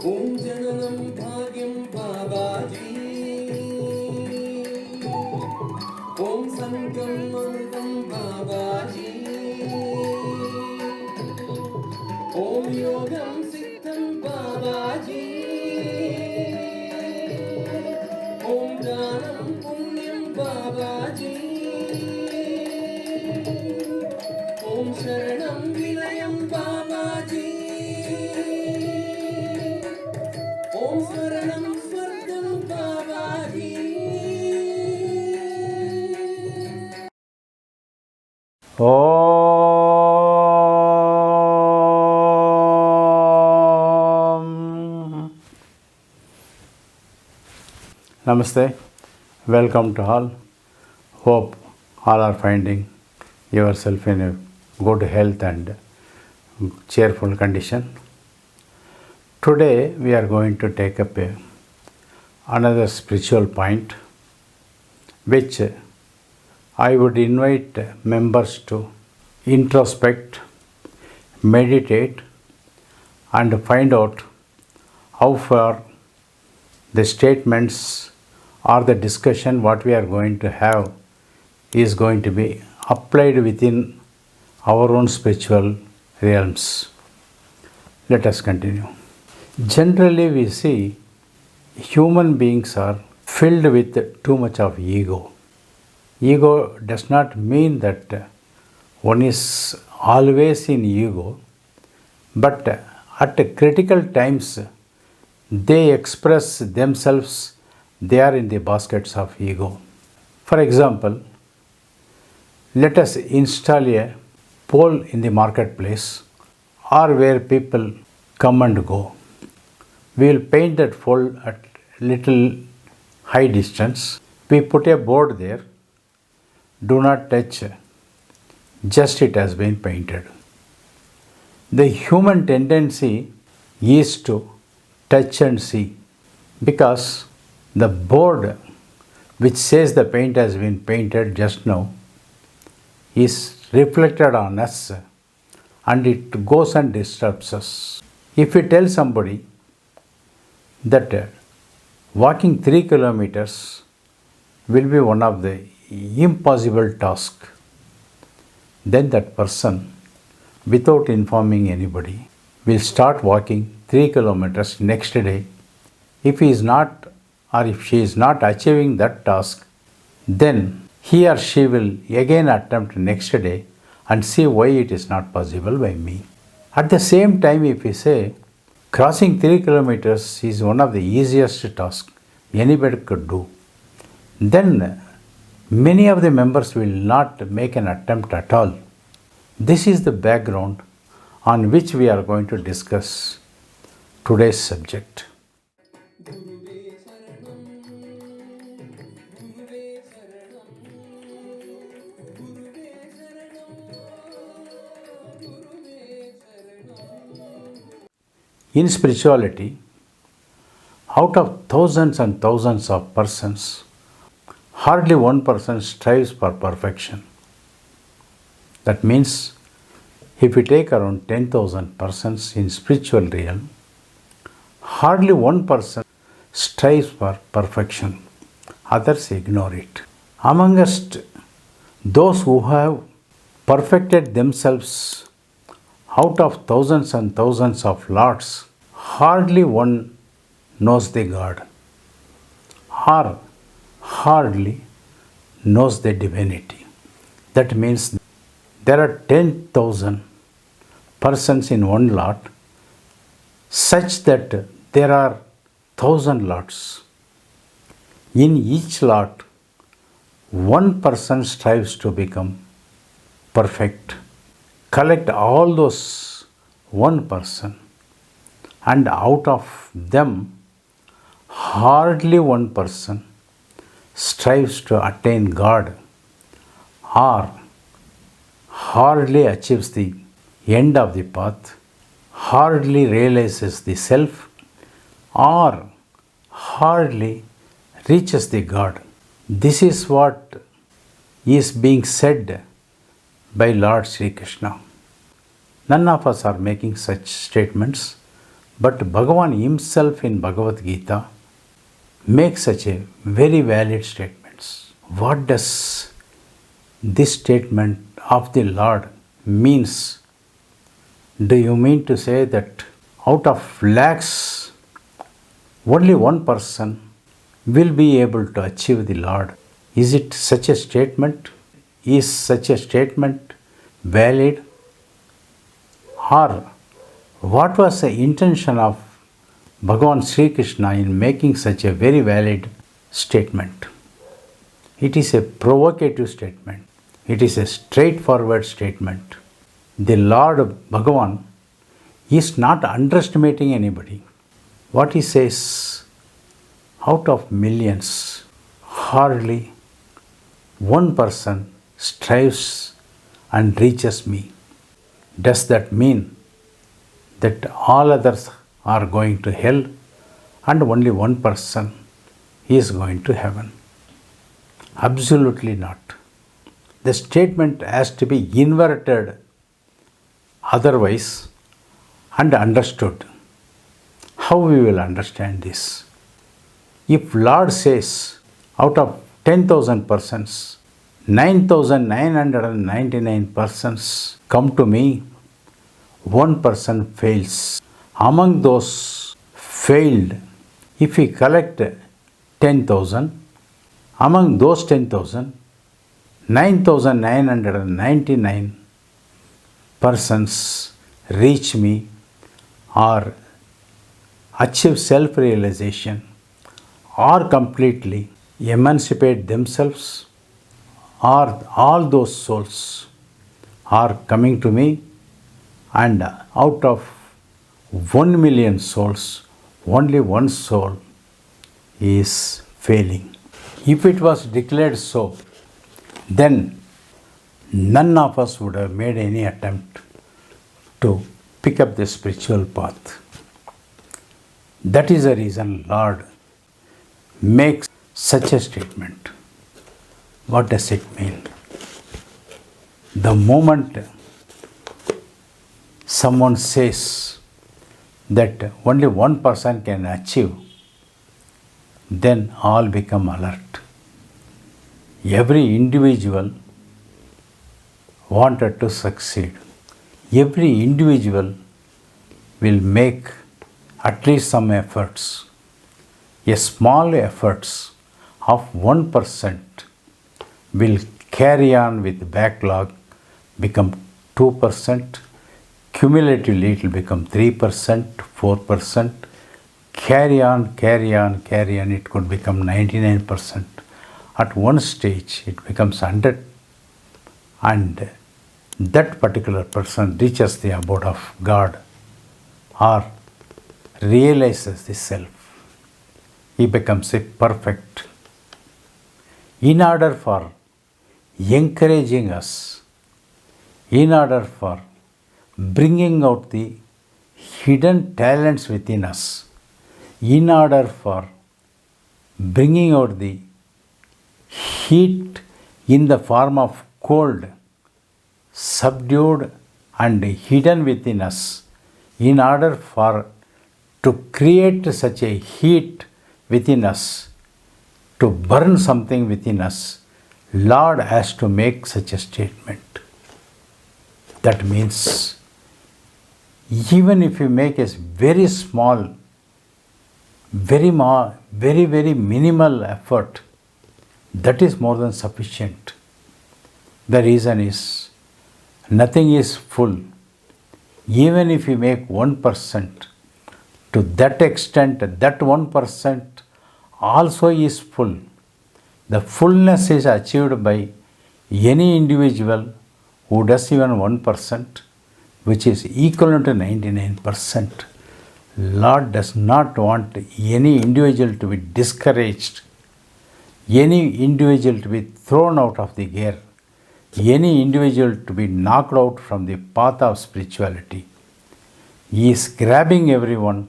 Om Jananam Bhagyam Babaji. Om Santam Mantam Babaji. Om Yogam Siddham Babaji. Om Dhanam Punyam Babaji. Om Sharanam Vilayam Babaji. Om Swaranam Swardam Babaji. Namaste, welcome to all. Hope all are finding yourself in a good health and cheerful condition. Today we are going to take up another spiritual point which I would invite members to introspect, meditate and find out how far the statements or the discussion what we are going to have is going to be applied within our own spiritual realms. Let us continue. Generally we see human beings are filled with too much of ego. Ego does not mean that one is always in ego, but at critical times they express themselves, they are in the baskets of ego. For example, let us install a pole in the marketplace or where people come and go. We will paint that pole at little high distance. We put a board there, do not touch, just it has been painted. The human tendency is to touch and see, because the board which says the paint has been painted just now is reflected on us and it goes and disturbs us. If we tell somebody that walking 3 kilometers will be one of the impossible tasks, then that person, without informing anybody, will start walking 3 kilometers next day. If he is not or if she is not achieving that task, then he or she will again attempt next day and see why it is not possible by me. At the same time, if we say crossing 3 kilometers is one of the easiest tasks anybody could do, then many of the members will not make an attempt at all. This is the background on which we are going to discuss today's subject. In spirituality, out of thousands and thousands of persons, hardly one person strives for perfection. That means if we take around 10,000 persons in spiritual realm, hardly one person strives for perfection. Others ignore it. Amongst those who have perfected themselves out of thousands and thousands of lords, hardly one knows the God or hardly knows the divinity. That means there are 10,000 persons in one lot, such that there are 1,000 lots. In each lot, one person strives to become perfect. Collect all those one person, and out of them, hardly one person strives to attain God or hardly achieves the end of the path, hardly realizes the self, or hardly reaches the God. This is what is being said by Lord Sri Krishna. None of us are making such statements, But Bhagavan himself in Bhagavad Gita makes such a very valid statements. What does this statement of the Lord means? Do you mean to say that out of lakhs, only one person will be able to achieve the Lord? Is it such a statement? Is such a statement valid? Or what was the intention of Bhagavan Sri Krishna in making such a very valid statement? It is a provocative statement. It is a straightforward statement. The Lord Bhagavan is not underestimating anybody. What he says, out of millions, hardly one person strives and reaches me. Does that mean that all others are going to hell and only one person is going to heaven? Absolutely not. The statement has to be inverted otherwise and understood. How we will understand this? If Lord says out of 10,000 persons, 9,999 persons come to me, one person fails. Among those failed, if we collect 10,000, among those 10,000, 9,999 persons reach me or achieve self-realization or completely emancipate themselves, or all those souls are coming to me, and out of 1 million souls, only one soul is failing. If it was declared so, then none of us would have made any attempt to pick up the spiritual path. That is the reason Lord makes such a statement. What does it mean? The moment someone says that only one person can achieve, then all become alert. Every individual wanted to succeed. Every individual will make at least some efforts. A small efforts of 1% will carry on with backlog, become 2%, cumulatively it will become 3%, 4%, carry on, it could become 99%. At one stage it becomes 100, and that particular person reaches the abode of God or realizes the self. He becomes a perfect. In order for encouraging us, in order for bringing out the hidden talents within us, in order for bringing out the heat in the form of cold, subdued and hidden within us, in order for to create such a heat within us, to burn something within us, Lord has to make such a statement. That means even if you make a very small, very minimal effort, that is more than sufficient. The reason is nothing is full. Even if you make 1%, to that extent, that 1% also is full. The fullness is achieved by any individual who does even 1%, which is equivalent to 99%. Lord does not want any individual to be discouraged, any individual to be thrown out of the gear, any individual to be knocked out from the path of spirituality. He is grabbing everyone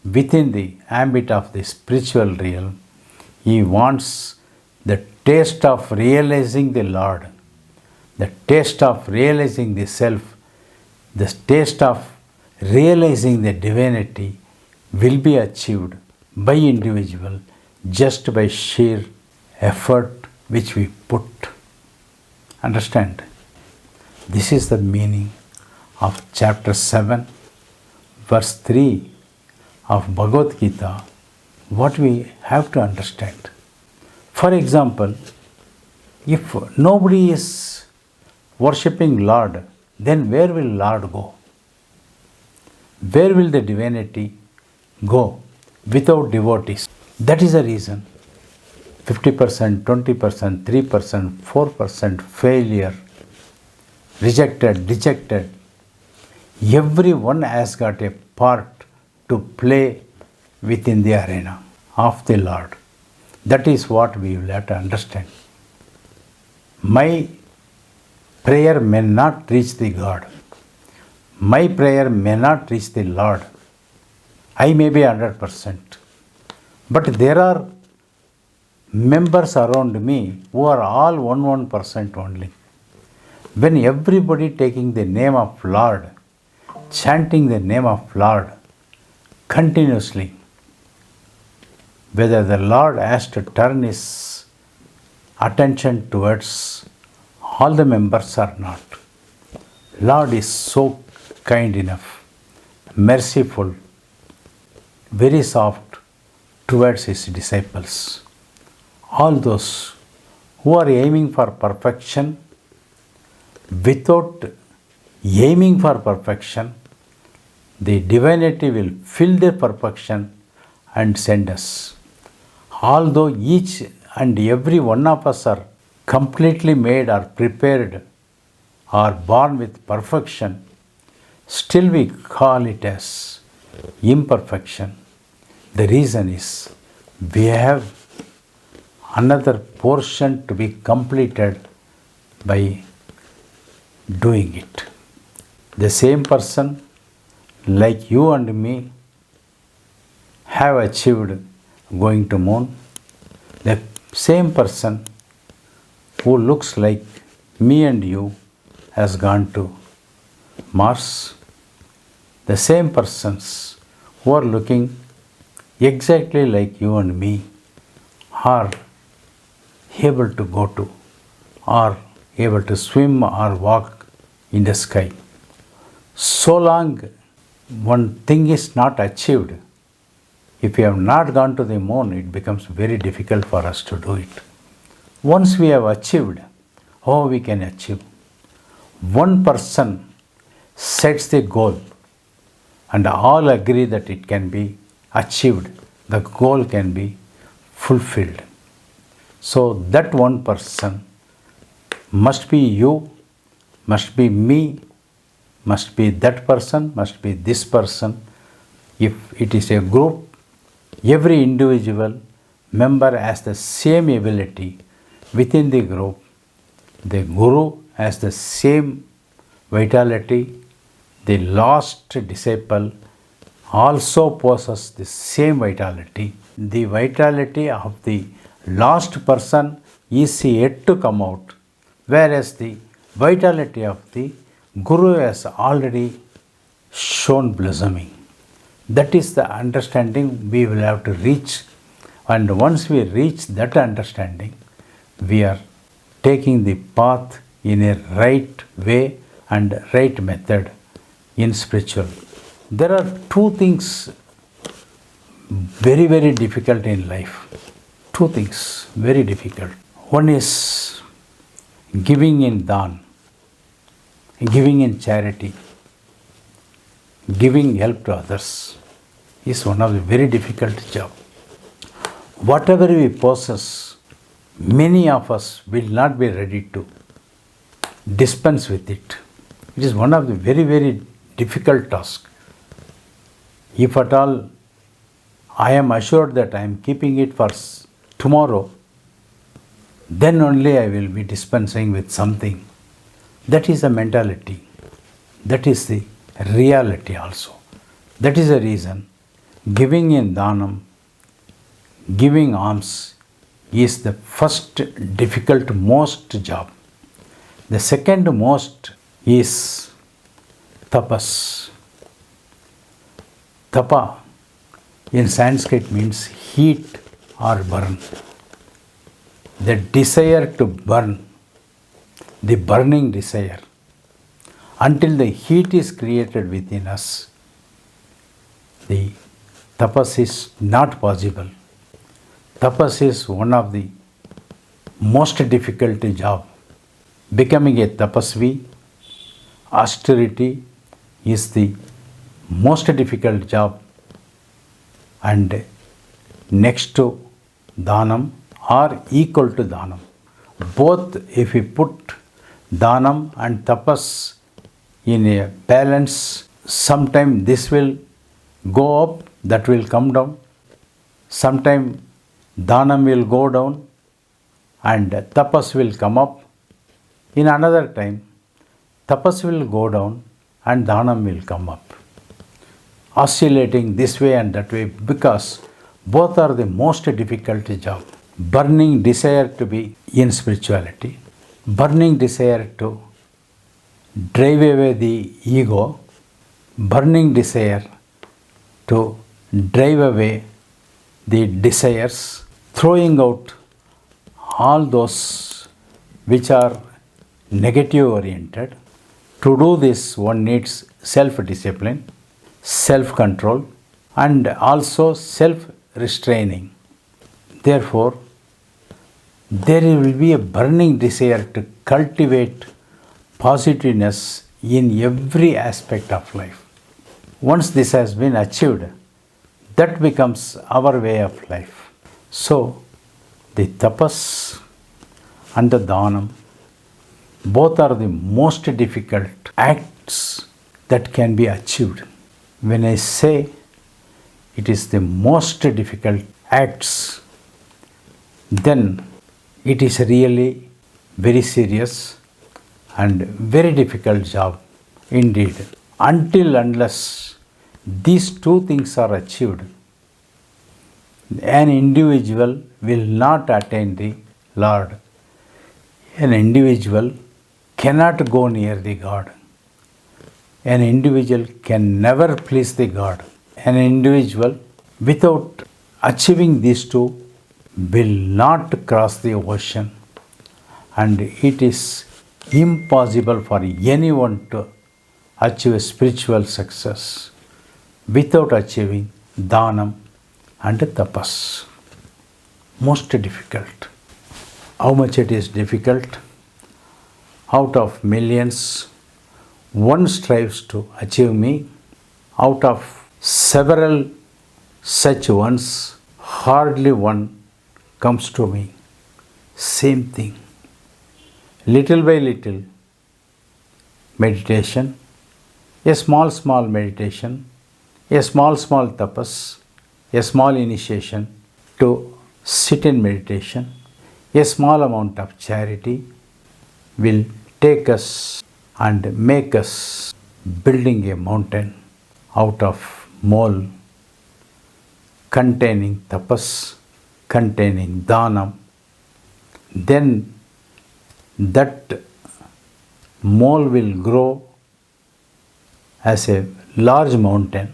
within the ambit of the spiritual realm. He wants the taste of realizing the Lord, the taste of realizing the self, the taste of realizing the divinity will be achieved by individual just by sheer effort which we put. Understand? This is the meaning of chapter 7, verse 3 of Bhagavad Gita, what we have to understand. For example, if nobody is worshipping Lord, then where will Lord go? Where will the divinity go without devotees? That is the reason 50%, 20%, 3%, 4% failure, rejected, dejected. Everyone has got a part to play within the arena of the Lord. That is what we will have to understand. My prayer may not reach the God. My prayer may not reach the Lord. I may be 100%. But there are members around me who are all 1% only. When everybody taking the name of Lord, chanting the name of Lord continuously, whether the Lord has to turn his attention towards all the members or not. Lord is so kind enough, merciful, very soft towards his disciples. All those who are aiming for perfection, without aiming for perfection, the divinity will fill their perfection and send us. Although each and every one of us are completely made or prepared or born with perfection, still we call it as imperfection. The reason is we have another portion to be completed by doing it. The same person like you and me have achieved going to moon. The same person who looks like me and you has gone to Mars. The same persons who are looking exactly like you and me are able to go to, or able to swim or walk in the sky. So long one thing is not achieved, if we have not gone to the moon, it becomes very difficult for us to do it. Once we have achieved, we can achieve. One person sets the goal and all agree that it can be achieved, the goal can be fulfilled. So that one person must be you, must be me, must be that person, must be this person. If it is a group, every individual member has the same ability within the group. The guru has the same vitality. The lost disciple also possesses the same vitality. The vitality of the lost person is yet to come out, whereas the vitality of the guru has already shown blossoming. That is the understanding we will have to reach, and once we reach that understanding, we are taking the path in a right way and right method in spiritual. There are two things very, very difficult in life. Two things very difficult. One is giving in dhan, giving in charity, giving help to others is one of the very difficult job. Whatever we possess, many of us will not be ready to dispense with it. It is one of the very, very difficult tasks. If at all I am assured that I am keeping it for tomorrow, then only I will be dispensing with something. That is the mentality. That is the reality also. That is the reason giving in dhanam, giving alms is the first difficult most job. The second most is tapas. Tapa in Sanskrit means heat or burn. The desire to burn, the burning desire. Until the heat is created within us, the tapas is not possible. Tapas is one of the most difficult job. Becoming a tapasvi, austerity is the most difficult job, and next to dhanam or equal to dhanam. Both, if we put dhanam and tapas in a balance, sometime this will go up, that will come down. Sometime dhanam will go down and tapas will come up. In another time, tapas will go down and dhanam will come up. Oscillating this way and that way, because both are the most difficult job. Burning desire to be in spirituality, burning desire to drive away the ego, burning desire to drive away the desires, throwing out all those which are negative oriented. To do this, one needs self-discipline, self-control, and also self-restraining. Therefore, there will be a burning desire to cultivate positiveness in every aspect of life. Once this has been achieved, that becomes our way of life. So, the tapas and the dhanam, both are the most difficult acts that can be achieved. When I say it is the most difficult acts, then it is really very serious and very difficult job indeed. Unless these two things are achieved, an individual will not attain the Lord. An individual cannot go near the God. An individual can never please the God. An individual, without achieving these two, will not cross the ocean, and it is impossible for anyone to achieve spiritual success without achieving dhanam and tapas. Most difficult. How much it is difficult? Out of millions, one strives to achieve me. Out of several such ones, hardly one comes to me. Same thing. Little by little meditation, a small meditation, a small tapas, a small initiation to sit in meditation, a small amount of charity will take us and make us building a mountain out of mole containing tapas, containing dhanam. Then that mole will grow as a large mountain,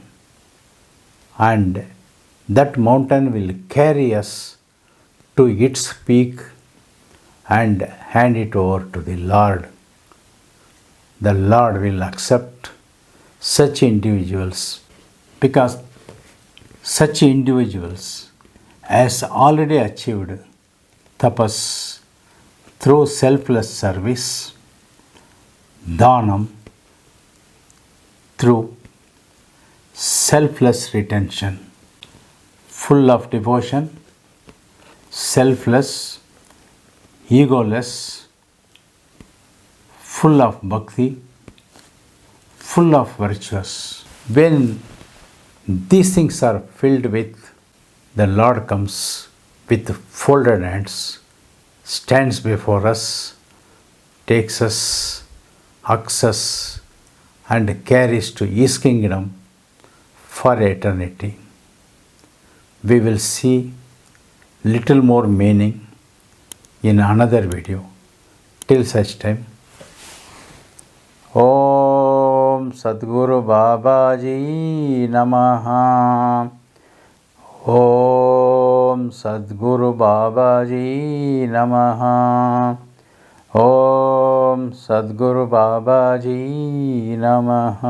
and that mountain will carry us to its peak and hand it over to the Lord. The Lord will accept such individuals, because such individuals has already achieved tapas through selfless service, dhanam through selfless retention, full of devotion, selfless, egoless, full of bhakti, full of virtuous. When these things are filled with, the Lord comes with folded hands, stands before us, takes us, hugs us, and carries to His kingdom for eternity. We will see little more meaning in another video. Till such time, Om Sadguru Babaji Namaha. ಓಂ ಸದ್ಗುರು ಬಾಬಾಜಿ ನಮಃ. ಓಂ ಸದ್ಗುರು ಬಾಬಾಜಿ ನಮಃ.